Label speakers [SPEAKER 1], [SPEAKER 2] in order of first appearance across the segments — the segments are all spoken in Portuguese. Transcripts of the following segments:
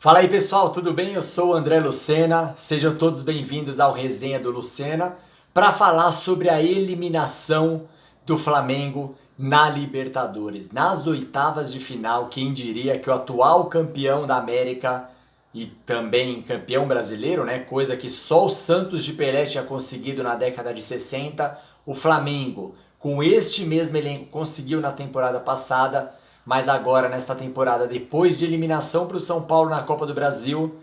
[SPEAKER 1] Fala aí pessoal, tudo bem? Eu sou o André Lucena, sejam todos bem-vindos ao Resenha do Lucena para falar sobre a eliminação do Flamengo na Libertadores. Nas oitavas de final, quem diria que o atual campeão da América e também campeão brasileiro, né? Coisa que só o Santos de Pelé tinha conseguido na década de 60, o Flamengo, com este mesmo elenco, conseguiu na temporada passada. Mas agora, nesta temporada, depois de eliminação para o São Paulo na Copa do Brasil,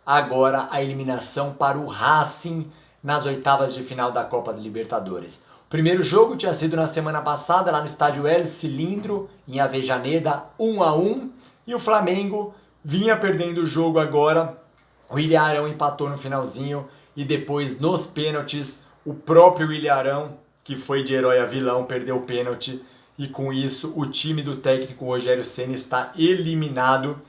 [SPEAKER 1] agora a eliminação para o Racing nas oitavas de final da Copa da Libertadores. O primeiro jogo tinha sido na semana passada, lá no estádio El Cilindro, em Avejaneda, 1-1, e o Flamengo vinha perdendo o jogo agora. O Ilharão empatou no finalzinho e depois, nos pênaltis, o próprio Ilharão, que foi de herói a vilão, perdeu o pênalti. E com isso, o time do técnico Rogério Ceni está eliminado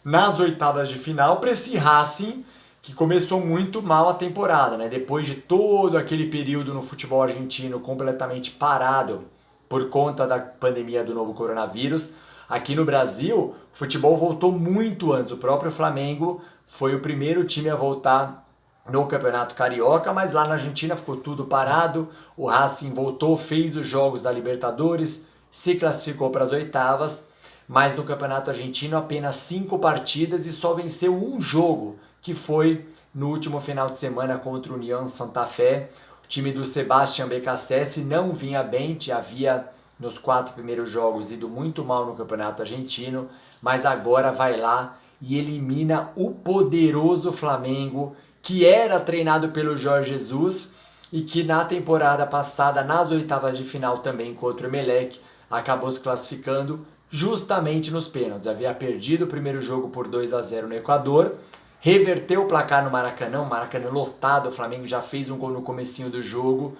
[SPEAKER 1] nas oitavas de final para esse Racing, que começou muito mal a temporada, né? Depois de todo aquele período no futebol argentino completamente parado por conta da pandemia do novo coronavírus, aqui no Brasil, o futebol voltou muito antes. O próprio Flamengo foi o primeiro time a voltar no Campeonato Carioca, mas lá na Argentina ficou tudo parado. O Racing voltou, fez os jogos da Libertadores, se classificou para as oitavas, mas no Campeonato Argentino apenas 5 partidas e só venceu um jogo, que foi no último final de semana contra o Unión Santa Fé. O time do Sebastián Beccacece não vinha bem, havia nos 4 primeiros jogos ido muito mal no Campeonato Argentino, mas agora vai lá e elimina o poderoso Flamengo, que era treinado pelo Jorge Jesus e que na temporada passada, nas oitavas de final também contra o Emelec, acabou se classificando justamente nos pênaltis. Havia perdido o primeiro jogo por 2-0 no Equador, reverteu o placar no Maracanã, o Maracanã lotado, o Flamengo já fez um gol no comecinho do jogo.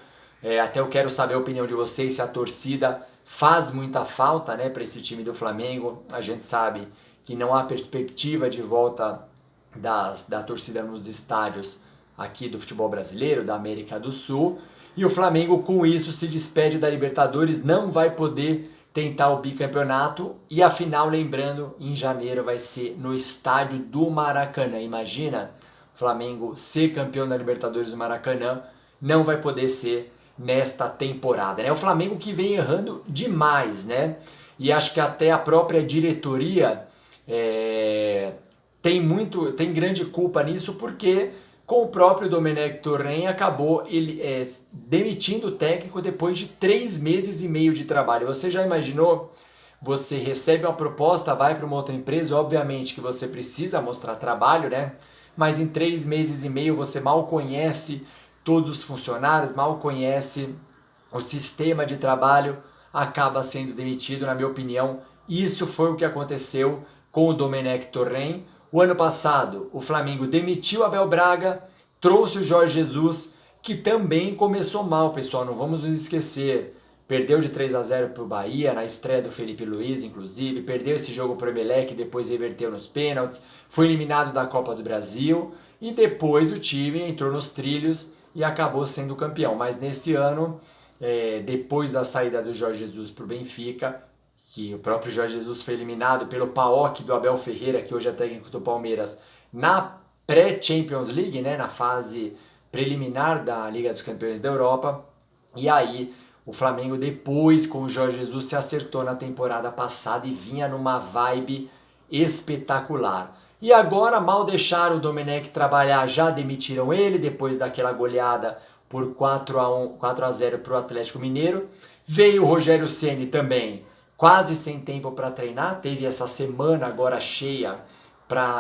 [SPEAKER 1] Até eu quero saber a opinião de vocês, se a torcida faz muita falta, né, para esse time do Flamengo. A gente sabe que não há perspectiva de volta da torcida nos estádios aqui do futebol brasileiro, da América do Sul. E o Flamengo, com isso, se despede da Libertadores, não vai poder tentar o bicampeonato. E a final, lembrando, em janeiro vai ser no estádio do Maracanã. Imagina o Flamengo ser campeão da Libertadores do Maracanã, não vai poder ser nesta temporada, né? O Flamengo que vem errando demais, né? E acho que até a própria diretoria tem grande culpa nisso, porque com o próprio Domenech Torren acabou demitindo o técnico depois de 3 meses e meio de trabalho. Você já imaginou? Você recebe uma proposta, vai para uma outra empresa, obviamente que você precisa mostrar trabalho, né? Mas em 3 meses e meio você mal conhece todos os funcionários, mal conhece o sistema de trabalho, acaba sendo demitido, na minha opinião. Isso foi o que aconteceu com o Domenech Torren. O ano passado, o Flamengo demitiu Abel Braga, trouxe o Jorge Jesus, que também começou mal, pessoal, não vamos nos esquecer. Perdeu de 3-0 para o Bahia, na estreia do Felipe Luiz, inclusive. Perdeu esse jogo para o Emelec, depois reverteu nos pênaltis. Foi eliminado da Copa do Brasil. E depois o time entrou nos trilhos e acabou sendo campeão. Mas nesse ano, depois da saída do Jorge Jesus para o Benfica, que o próprio Jorge Jesus foi eliminado pelo PAOK do Abel Ferreira, que hoje é técnico do Palmeiras, na pré-Champions League, né, na fase preliminar da Liga dos Campeões da Europa. E aí o Flamengo, depois com o Jorge Jesus, se acertou na temporada passada e vinha numa vibe espetacular. E agora, mal deixaram o Domenech trabalhar, já demitiram ele, depois daquela goleada por 4-0 para o Atlético Mineiro. Veio o Rogério Ceni também, quase sem tempo para treinar, teve essa semana agora cheia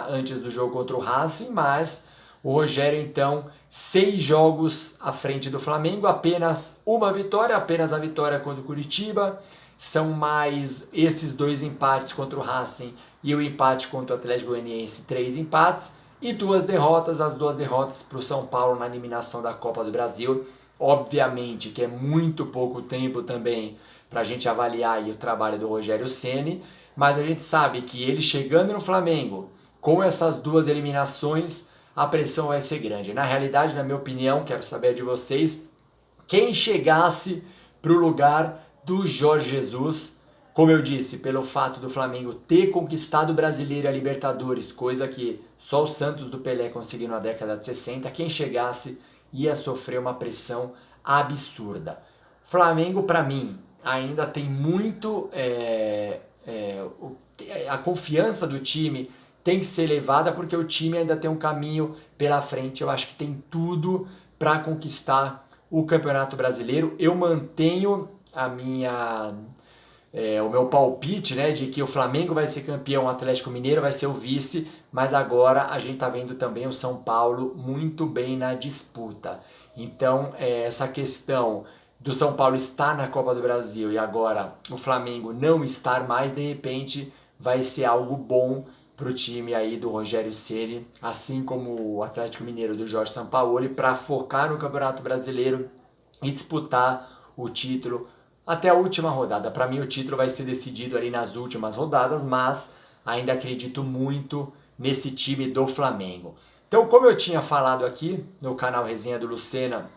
[SPEAKER 1] antes do jogo contra o Racing, mas o Rogério então 6 jogos à frente do Flamengo, apenas uma vitória, apenas a vitória contra o Curitiba, são mais esses 2 empates contra o Racing e o empate contra o Atlético Goianiense, 3 empates e 2 derrotas, as 2 derrotas para o São Paulo na eliminação da Copa do Brasil. Obviamente que é muito pouco tempo também para a gente avaliar aí o trabalho do Rogério Ceni, mas a gente sabe que ele chegando no Flamengo, com essas 2 eliminações, a pressão vai ser grande. Na realidade, na minha opinião, quero saber de vocês, quem chegasse para o lugar do Jorge Jesus Como eu disse, pelo fato do Flamengo ter conquistado o Brasileiro e a Libertadores, coisa que só o Santos do Pelé conseguiu na década de 60, quem chegasse ia sofrer uma pressão absurda. Flamengo, para mim, ainda tem muito... a confiança do time tem que ser elevada porque o time ainda tem um caminho pela frente. Eu acho que tem tudo para conquistar o Campeonato Brasileiro. Eu mantenho o meu palpite, né, de que o Flamengo vai ser campeão, o Atlético Mineiro vai ser o vice, mas agora a gente está vendo também o São Paulo muito bem na disputa. Então, essa questão do São Paulo estar na Copa do Brasil e agora o Flamengo não estar mais, de repente vai ser algo bom para o time aí do Rogério Ceni, assim como o Atlético Mineiro do Jorge Sampaoli, para focar no Campeonato Brasileiro e disputar o título até a última rodada. Para mim o título vai ser decidido ali nas últimas rodadas, mas ainda acredito muito nesse time do Flamengo. Então, como eu tinha falado aqui no canal Resenha do Lucena,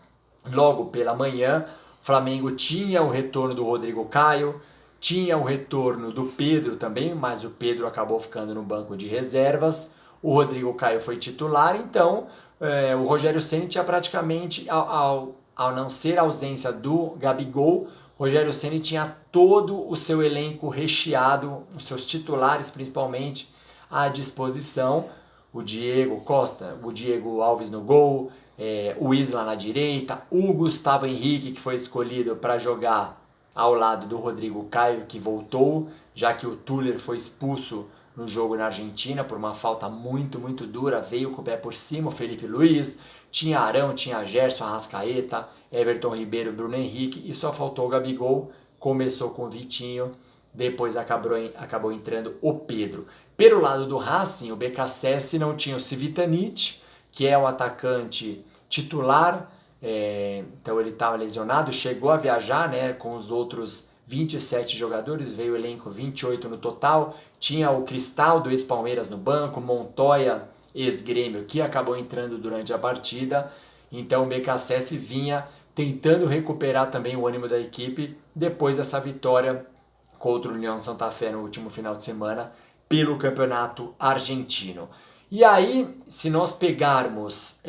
[SPEAKER 1] logo pela manhã, o Flamengo tinha o retorno do Rodrigo Caio, tinha o retorno do Pedro também, mas o Pedro acabou ficando no banco de reservas. O Rodrigo Caio foi titular, então o Rogério Ceni tinha praticamente, ao não ser a ausência do Gabigol, o Rogério Ceni tinha todo o seu elenco recheado, os seus titulares principalmente, à disposição. O Diego Costa, o Diego Alves no gol, o Isla na direita, o Gustavo Henrique, que foi escolhido para jogar ao lado do Rodrigo Caio, que voltou, já que o Tuller foi expulso no jogo na Argentina por uma falta muito, muito dura, veio com o pé por cima, o Felipe Luiz, tinha Arão, tinha Gerson, Arrascaeta, Everton Ribeiro, Bruno Henrique, e só faltou o Gabigol, começou com o Vitinho, depois acabou entrando o Pedro. Pelo lado do Racing, o BKSS não tinha o Civitanic, que é o atacante titular, então ele estava lesionado, chegou a viajar, né, com os outros 27 jogadores, veio o elenco 28 no total, tinha o Cristal do ex-Palmeiras no banco, Montoya, ex-Grêmio, que acabou entrando durante a partida, então o BKSS vinha tentando recuperar também o ânimo da equipe depois dessa vitória contra o União Santa Fé no último final de semana pelo Campeonato Argentino. E aí, se nós pegarmos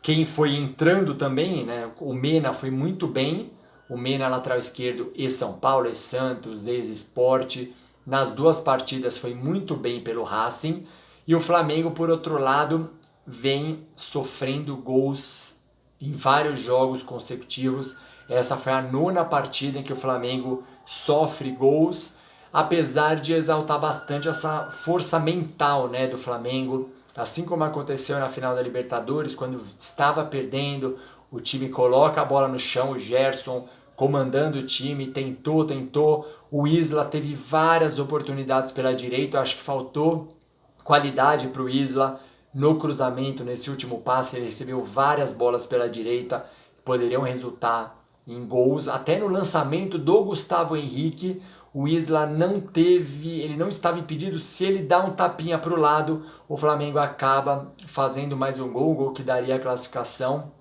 [SPEAKER 1] quem foi entrando também, né, o Mena foi muito bem, o Mena lateral esquerdo, ex-São Paulo, ex-Santos, ex-Sport, nas duas partidas foi muito bem pelo Racing, e o Flamengo, por outro lado, vem sofrendo gols em vários jogos consecutivos. Essa foi a 9ª partida em que o Flamengo sofre gols, apesar de exaltar bastante essa força mental, né, do Flamengo, assim como aconteceu na final da Libertadores, quando estava perdendo, o time coloca a bola no chão, o Gerson comandando o time, tentou, o Isla teve várias oportunidades pela direita, eu acho que faltou qualidade para o Isla no cruzamento, nesse último passe, ele recebeu várias bolas pela direita, poderiam resultar em gols, até no lançamento do Gustavo Henrique, o Isla ele não estava impedido, se ele dá um tapinha para o lado, o Flamengo acaba fazendo mais um gol que daria a classificação,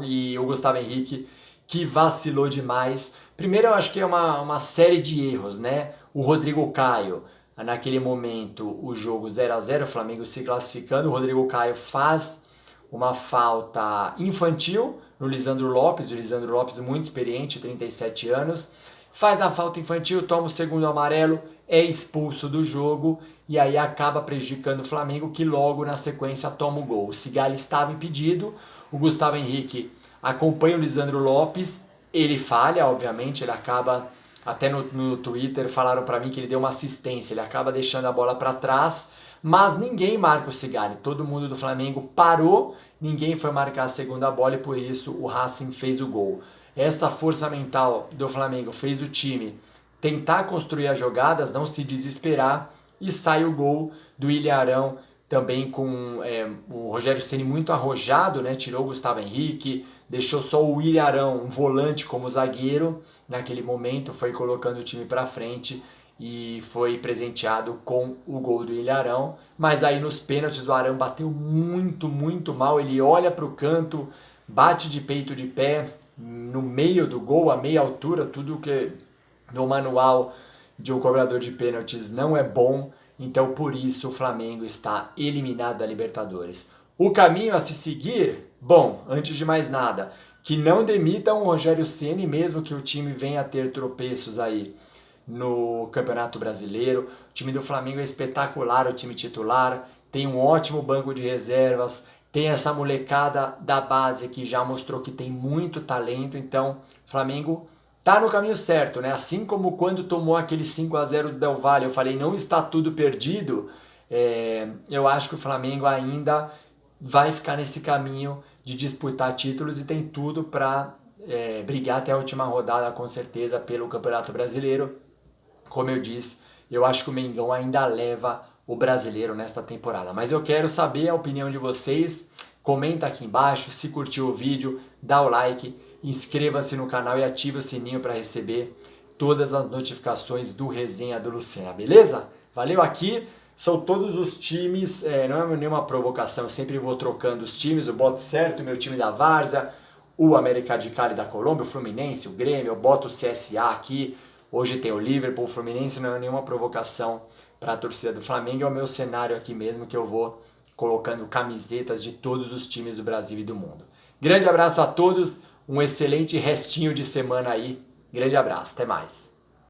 [SPEAKER 1] e o Gustavo Henrique, que vacilou demais. Primeiro eu acho que é uma série de erros, né? O Rodrigo Caio, naquele momento, o jogo 0-0, o Flamengo se classificando, o Rodrigo Caio faz uma falta infantil no Lisandro Lopes, o Lisandro Lopes muito experiente, 37 anos, faz a falta infantil, toma o segundo amarelo, é expulso do jogo e aí acaba prejudicando o Flamengo, que logo na sequência toma o gol. O Sigali estava impedido, o Gustavo Henrique acompanha o Lisandro Lopes, ele falha, obviamente, ele acaba, até no Twitter falaram para mim que ele deu uma assistência, ele acaba deixando a bola para trás, mas ninguém marca o Sigali, todo mundo do Flamengo parou, ninguém foi marcar a segunda bola e por isso o Racing fez o gol. Esta força mental do Flamengo fez o time tentar construir as jogadas, não se desesperar, e sai o gol do Ilharão, também com o Rogério Ceni muito arrojado, né? Tirou o Gustavo Henrique, deixou só o Ilharão, um volante como zagueiro, naquele momento foi colocando o time para frente e foi presenteado com o gol do Ilharão, mas aí nos pênaltis o Arão bateu muito, muito mal, ele olha para o canto, bate de peito de pé, no meio do gol, a meia altura, tudo que no manual de um cobrador de pênaltis não é bom, então por isso o Flamengo está eliminado da Libertadores. O caminho a se seguir, bom, antes de mais nada, que não demitam o Rogério Ceni, mesmo que o time venha a ter tropeços aí no Campeonato Brasileiro. O time do Flamengo é espetacular, o time titular, tem um ótimo banco de reservas, tem essa molecada da base que já mostrou que tem muito talento, então o Flamengo tá no caminho certo, né? Assim como quando tomou aquele 5-0 do Del Valle, eu falei, não está tudo perdido, eu acho que o Flamengo ainda vai ficar nesse caminho de disputar títulos e tem tudo para brigar até a última rodada, com certeza, pelo Campeonato Brasileiro. Como eu disse, eu acho que o Mengão ainda leva o brasileiro nesta temporada. Mas eu quero saber a opinião de vocês. Comenta aqui embaixo, se curtiu o vídeo, dá o like, inscreva-se no canal e ative o sininho para receber todas as notificações do Resenha do Lucena, beleza? Valeu aqui, são todos os times, não é nenhuma provocação, eu sempre vou trocando os times, eu boto certo o meu time da Várzea, o América de Cali da Colômbia, o Fluminense, o Grêmio, eu boto o CSA aqui, hoje tem o Liverpool, o Fluminense, não é nenhuma provocação para a torcida do Flamengo, é o meu cenário aqui mesmo que eu vou colocando camisetas de todos os times do Brasil e do mundo. Grande abraço a todos, um excelente restinho de semana aí, grande abraço, até mais.